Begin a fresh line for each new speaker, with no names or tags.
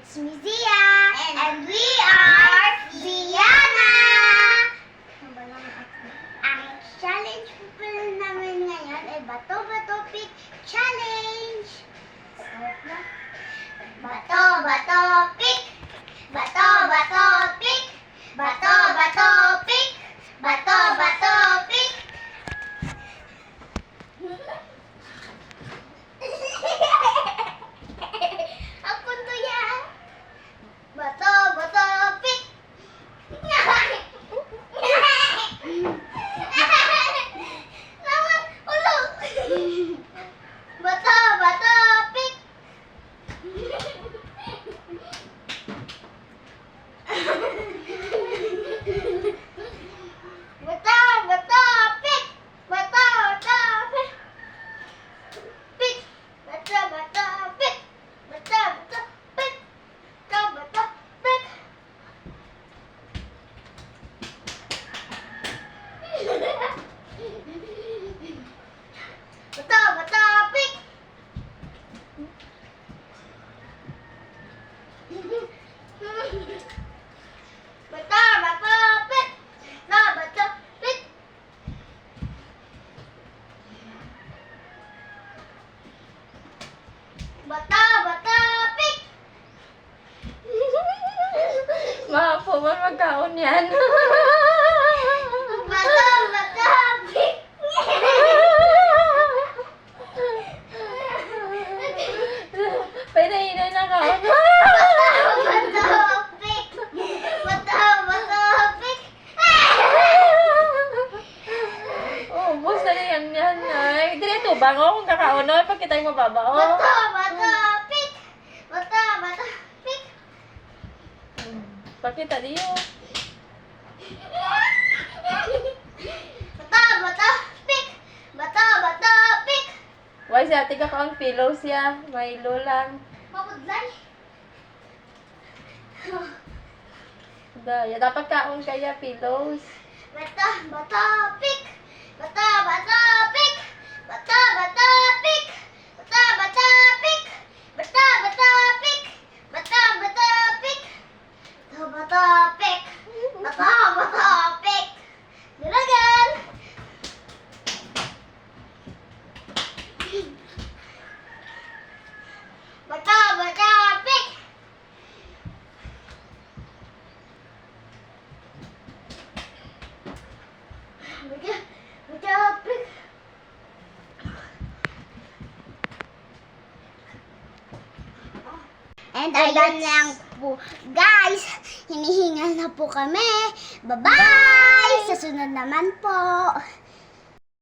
It's me, Zia. And we are Ziana. Ang challenge po pala namin ngayon ay Bato-Bato Pick Challenge. Start na. Bato-Bato Pick. Bato-Bato Pick. Bato-Bato Pick. Bato-Bato Pick. Ako to yan. Bato-Bato Pick. Naman, ulo. Bato-Bato Pick. Bato-Bato Pick. Bato-Bato Pick. Pick. Bato-Bato Pick. Bato-Bato Pick. Bato-Bato Pick. Bato-Bato Pick. Bato-Bato Pick. Bato-Bato Pick. Bato-Bato Pick.
Mapo man magkaon yan.
Bato-Bato Pick.
Pinahinay na kaon.
Bato-Bato Pick. Bato-Bato Pick.
Ubus na yan yan. Ay, direto bang ako kung kakaon o pag kita'y mababa o.
Bato-Bato Pick. Bato-Bato Pick.
Pakita diyo.
Bato-Bato Pick. Bato-Bato Pick.
Why siya, tiga ka ang pillow siya. May lulang.
Mabudlay.
Daya, dapat kaon kaya pillows.
Bato-Bato Pick. Bato-Bato Pick. Bato-Bato Pick. Bato-Bato Pick. Bato-Bato Pick. Bato-Bato Pick. Bato-Bato Pick. Bato-Bato Pick. Dalagan. Bato-Bato Pick. Bato-Bato Pick. And ayun lang po. Guys, hinihingal na po kami. Bye-bye! Sa sunod naman po.